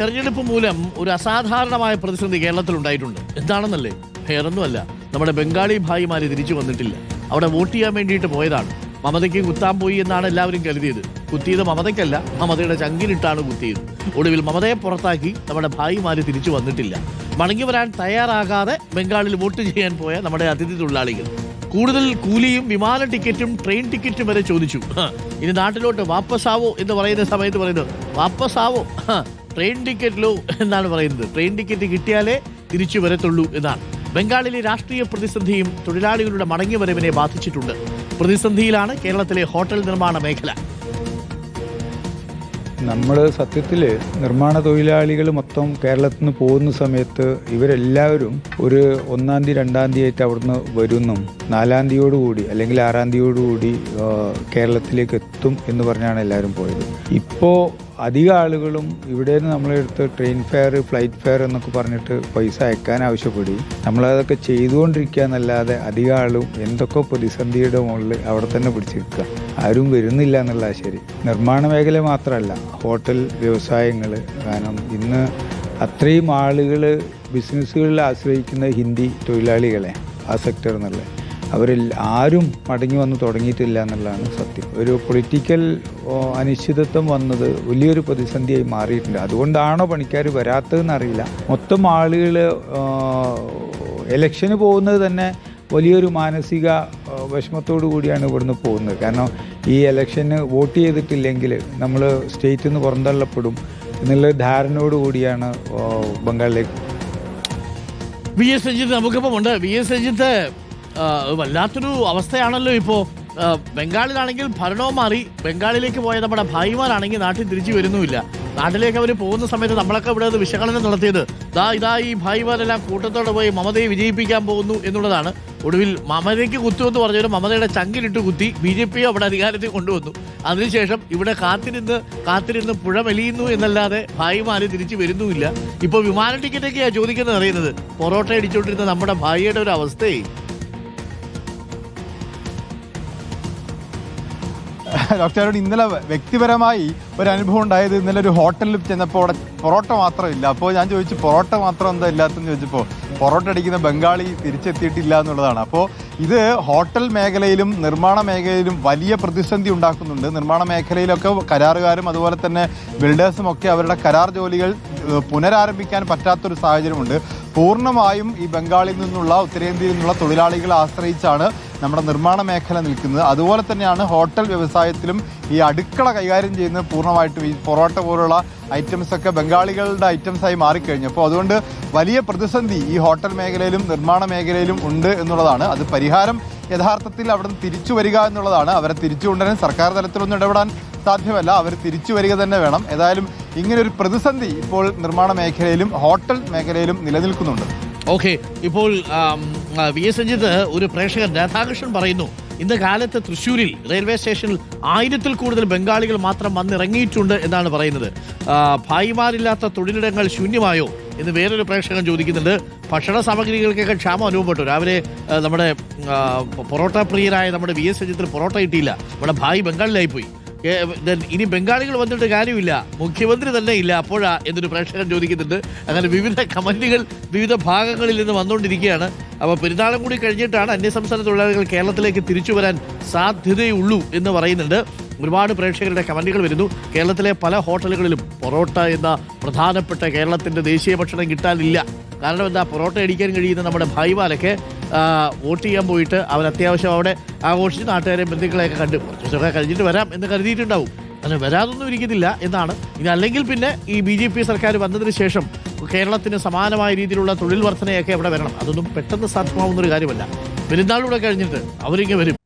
തെരഞ്ഞെടുപ്പ് മൂലം ഒരു അസാധാരണമായ പ്രതിസന്ധി കേരളത്തിൽ ഉണ്ടായിട്ടുണ്ട്. എന്താണെന്നല്ലേ? വേറൊന്നുമല്ല, നമ്മുടെ ബംഗാളി ഭായിമാര് തിരിച്ചു വന്നിട്ടില്ല. അവിടെ വോട്ട് ചെയ്യാൻ വേണ്ടിയിട്ട് പോയതാണ്. മമതയ്ക്ക് കുത്താൻ പോയി എന്നാണ് എല്ലാവരും കരുതിയത്. കുത്തിയത് മമതയ്ക്കല്ല, മമതയുടെ ചങ്കിനിട്ടാണ് കുത്തിയത്. ഒടുവിൽ മമതയെ പുറത്താക്കി നമ്മുടെ ഭായിമാര് തിരിച്ചു വന്നിട്ടില്ല. മടങ്ങി വരാൻ തയ്യാറാകാതെ ബംഗാളിൽ വോട്ട് ചെയ്യാൻ പോയ നമ്മുടെ അതിഥി തൊഴിലാളികൾ കൂടുതൽ കൂലിയും വിമാന ടിക്കറ്റും ട്രെയിൻ ടിക്കറ്റും വരെ ചോദിച്ചു. ഇനി നാട്ടിലോട്ട് വാപ്പസാവോ എന്ന് പറയുന്ന സമയത്ത് പറയുന്നത് വാപ്പസാവോ, ട്രെയിൻ ടിക്കറ്റിലോ എന്നാണ് പറയുന്നത്. ട്രെയിൻ ടിക്കറ്റ് കിട്ടിയാലേ തിരിച്ചു വരത്തുള്ളൂ എന്നാണ്. ബംഗാളിലെ രാഷ്ട്രീയ പ്രതിസന്ധിയും തൊഴിലാളികളുടെ മടങ്ങിവരവിനെ ബാധിച്ചിട്ടുണ്ട്. പ്രതിസന്ധിയിലാണ് കേരളത്തിലെ ഹോട്ടൽ നിർമ്മാണ മേഖല. നമ്മൾ സത്യത്തിൽ നിർമ്മാണ തൊഴിലാളികൾ മൊത്തം കേരളത്തിൽ നിന്ന് പോകുന്ന സമയത്ത് ഇവരെല്ലാവരും ഒരു 1-ാം തീയതി 2-ാം തീയതി ആയിട്ട് അവിടുന്ന് വരുന്നും 4-ാം തീയതിയോടുകൂടി അല്ലെങ്കിൽ 6-ാം തീയതിയോടുകൂടി കേരളത്തിലേക്ക് എത്തും എന്ന് പറഞ്ഞാണ് എല്ലാവരും പോയത്. ഇപ്പോൾ അധികം ആളുകളും ഇവിടെ നിന്ന് നമ്മളെടുത്ത് ട്രെയിൻ ഫെയർ, ഫ്ലൈറ്റ് ഫെയർ എന്നൊക്കെ പറഞ്ഞിട്ട് പൈസ അയക്കാൻ ആവശ്യപ്പെടും. നമ്മളതൊക്കെ ചെയ്തുകൊണ്ടിരിക്കുക എന്നല്ലാതെ അധികം ആളും എന്തൊക്കെ പ്രതിസന്ധിയുടെ മുകളിൽ അവിടെ തന്നെ പിടിച്ചിരിക്കുക. ആരും വരുന്നില്ല എന്നുള്ള ശരി. നിർമ്മാണ മേഖല മാത്രമല്ല, ഹോട്ടൽ വ്യവസായങ്ങൾ. കാരണം ഇന്ന് അത്രയും ആളുകൾ ബിസിനസ്സുകളിൽ ആശ്രയിക്കുന്ന ഹിന്ദി തൊഴിലാളികളെ ആ സെക്ടർ എന്നുള്ള അവരിൽ ആരും മടങ്ങി വന്ന് തുടങ്ങിയിട്ടില്ല എന്നുള്ളതാണ് സത്യം. ഒരു പൊളിറ്റിക്കൽ അനിശ്ചിതത്വം വന്നത് വലിയൊരു പ്രതിസന്ധിയായി മാറിയിട്ടുണ്ട്. അതുകൊണ്ടാണോ പണിക്കാർ വരാത്തതെന്ന് അറിയില്ല. മൊത്തം ആളുകൾ ഇലക്ഷന് പോകുന്നത് തന്നെ വലിയൊരു മാനസിക വിഷമത്തോടു കൂടിയാണ് ഇവിടുന്ന് പോകുന്നത്. കാരണം ഈ ഇലക്ഷന് വോട്ട് ചെയ്തിട്ടില്ലെങ്കിൽ നമ്മൾ സ്റ്റേറ്റിൽ നിന്ന് പുറന്തള്ളപ്പെടും എന്നുള്ള ധാരണയോടുകൂടിയാണ് ബംഗാളിലേക്ക്. VS രഞ്ജിത്ത് നമുക്കിപ്പം ഉണ്ട്. VS രഞ്ജിത്ത്, വല്ലാത്തൊരു അവസ്ഥയാണല്ലോ ഇപ്പോൾ. ബംഗാളിലാണെങ്കിൽ ഭരണവും മാറി. ബംഗാളിലേക്ക് പോയ നമ്മുടെ ഭായിമാരാണെങ്കിൽ നാട്ടിൽ തിരിച്ചു വരുന്നുമില്ല. നാട്ടിലേക്ക് അവർ പോകുന്ന സമയത്ത് നമ്മളൊക്കെ ഇവിടെ വിശകലനം നടത്തിയത് ഇതാ ഈ ഭായിമാരെല്ലാം കൂട്ടത്തോടെ പോയി മമതയെ വിജയിപ്പിക്കാൻ പോകുന്നു എന്നുള്ളതാണ്. ഒടുവിൽ മമതയ്ക്ക് കുത്തുമെന്ന് പറഞ്ഞവരും മമതയുടെ ചങ്കിലിട്ട് കുത്തി BJP അവിടെ അധികാരത്തിൽ കൊണ്ടുവന്നു. അതിനുശേഷം ഇവിടെ കാത്തിരുന്ന് പുഴ മെലിയുന്നു എന്നല്ലാതെ ഭായിമാര് തിരിച്ചു വരുന്നുമില്ല. ഇപ്പോൾ വിമാന ടിക്കറ്റൊക്കെയാണ് ചോദിക്കുന്നത് അറിയുന്നത്. പൊറോട്ട അടിച്ചുകൊണ്ടിരുന്ന നമ്മുടെ ഭായിയുടെ ഒരു അവസ്ഥയെ. ഡോക്ടർ അരുൺ, ഇന്നലെ വ്യക്തിപരമായി ഒരു അനുഭവം ഉണ്ടായത്, ഇന്നലെ ഒരു ഹോട്ടലിൽ ചെന്നപ്പോൾ അവിടെ പൊറോട്ട മാത്രമില്ല. അപ്പോൾ ഞാൻ ചോദിച്ചു പൊറോട്ട മാത്രം എന്താ ഇല്ലാത്തെന്ന് ചോദിച്ചപ്പോൾ പൊറോട്ട അടിക്കുന്ന ബംഗാളി തിരിച്ചെത്തിയിട്ടില്ല എന്നുള്ളതാണ്. അപ്പോൾ ഇത് ഹോട്ടൽ മേഖലയിലും നിർമ്മാണ മേഖലയിലും വലിയ പ്രതിസന്ധി ഉണ്ടാക്കുന്നുണ്ട്. നിർമ്മാണ മേഖലയിലൊക്കെ കരാറുകാരും അതുപോലെ തന്നെ ബിൽഡേഴ്സും ഒക്കെ അവരുടെ കരാർ ജോലികൾ പുനരാരംഭിക്കാൻ പറ്റാത്തൊരു സാഹചര്യമുണ്ട്. പൂർണ്ണമായും ഈ ബംഗാളിൽ നിന്നുള്ള ഉത്തരേന്ത്യയിൽ നിന്നുള്ള തൊഴിലാളികളെ ആശ്രയിച്ചാണ് നമ്മുടെ നിർമ്മാണ മേഖല നിൽക്കുന്നത്. അതുപോലെ തന്നെയാണ് ഹോട്ടൽ വ്യവസായത്തിലും ഈ അടുക്കള കൈകാര്യം ചെയ്യുന്നത് പൂർണ്ണമായിട്ടും ഈ പൊറോട്ട പോലുള്ള ഐറ്റംസ് ഒക്കെ ബംഗാളികളുടെ ഐറ്റംസായി മാറിക്കഴിഞ്ഞു. അപ്പോൾ അതുകൊണ്ട് വലിയ പ്രതിസന്ധി ഈ ഹോട്ടൽ മേഖലയിലും നിർമ്മാണ മേഖലയിലും ഉണ്ട് എന്നുള്ളതാണ്. അത് പരിഹാരം യഥാർത്ഥത്തിൽ അവിടെ നിന്ന് തിരിച്ചു വരിക എന്നുള്ളതാണ്. അവരെ തിരിച്ചു കൊണ്ടുവരാൻ സർക്കാർ തലത്തിലൊന്നും ഇടപെടാൻ സാധ്യമല്ല. അവർ തിരിച്ചു വരിക തന്നെ വേണം. ഏതായാലും ഇങ്ങനൊരു പ്രതിസന്ധി ഇപ്പോൾ നിർമ്മാണ മേഖലയിലും ഹോട്ടൽ മേഖലയിലും നിലനിൽക്കുന്നുണ്ട്. ഓക്കെ, ഇപ്പോൾ VS രഞ്ജിത്ത്, ഒരു പ്രേക്ഷകൻ രാധാകൃഷ്ണൻ പറയുന്നു, ഇന്ന് കാലത്ത് തൃശ്ശൂരിൽ റെയിൽവേ സ്റ്റേഷനിൽ 1000-ൽ കൂടുതൽ ബംഗാളികൾ മാത്രം വന്നിറങ്ങിയിട്ടുണ്ട് എന്നാണ് പറയുന്നത്. ഭായിമാരില്ലാത്ത തൊഴിലിടങ്ങൾ ശൂന്യമായോ എന്ന് വേറൊരു പ്രേക്ഷകൻ ചോദിക്കുന്നുണ്ട്. ഭക്ഷണ സാമഗ്രികൾക്കൊക്കെ ക്ഷാമം അനുഭവപ്പെട്ടു. രാവിലെ നമ്മുടെ പൊറോട്ട പ്രിയരായ നമ്മുടെ VS രഞ്ജിത്തിന് പൊറോട്ട കിട്ടിയില്ല. നമ്മുടെ ഭായി ബംഗാളിലായിപ്പോയി. ഇനി ബംഗാളികൾ വന്നിട്ട് കാര്യമില്ല, മുഖ്യമന്ത്രി തന്നെ ഇല്ല അപ്പോഴാ എന്നൊരു പ്രേക്ഷകൻ ചോദിക്കുന്നുണ്ട്. അങ്ങനെ വിവിധ കമന്റുകൾ വിവിധ ഭാഗങ്ങളിൽ നിന്ന് വന്നുകൊണ്ടിരിക്കുകയാണ്. അപ്പോൾ പെരുന്നാളും കൂടി കഴിഞ്ഞിട്ടാണ് അന്യസംസ്ഥാന തൊഴിലാളികൾ കേരളത്തിലേക്ക് തിരിച്ചു വരാൻ സാധ്യതയുള്ളൂ എന്ന് പറയുന്നുണ്ട്. ഒരുപാട് പ്രേക്ഷകരുടെ കമന്റുകൾ വരുന്നു. കേരളത്തിലെ പല ഹോട്ടലുകളിലും പൊറോട്ട എന്ന പ്രധാനപ്പെട്ട കേരളത്തിൻ്റെ ദേശീയ ഭക്ഷണം കിട്ടാനില്ല. കാരണം എന്താ, പൊറോട്ട അടിക്കാൻ കഴിയുന്ന നമ്മുടെ ഭായിമാരൊക്കെ വോട്ട് ചെയ്യാൻ പോയിട്ട് അവർ അത്യാവശ്യം അവിടെ ആഘോഷിച്ച് നാട്ടുകാരെ ബന്ധുക്കളെയൊക്കെ കണ്ട് കുറച്ച് ദിവസമൊക്കെ കഴിഞ്ഞിട്ട് വരാം എന്ന് കരുതിയിട്ടുണ്ടാവും. അങ്ങനെ വരാതൊന്നും ഇരിക്കുന്നില്ല എന്നാണ്. ഇനി അല്ലെങ്കിൽ പിന്നെ ഈ BJP സർക്കാർ വന്നതിന് ശേഷം കേരളത്തിന് സമാനമായ രീതിയിലുള്ള തൊഴിൽ വർധനയൊക്കെ അവിടെ വരണം. അതൊന്നും പെട്ടെന്ന് സാധ്യമാവുന്നൊരു കാര്യമല്ല. പെരുന്നാളിലൂടെ കഴിഞ്ഞിട്ട് അവരിങ്ങനെ വരും.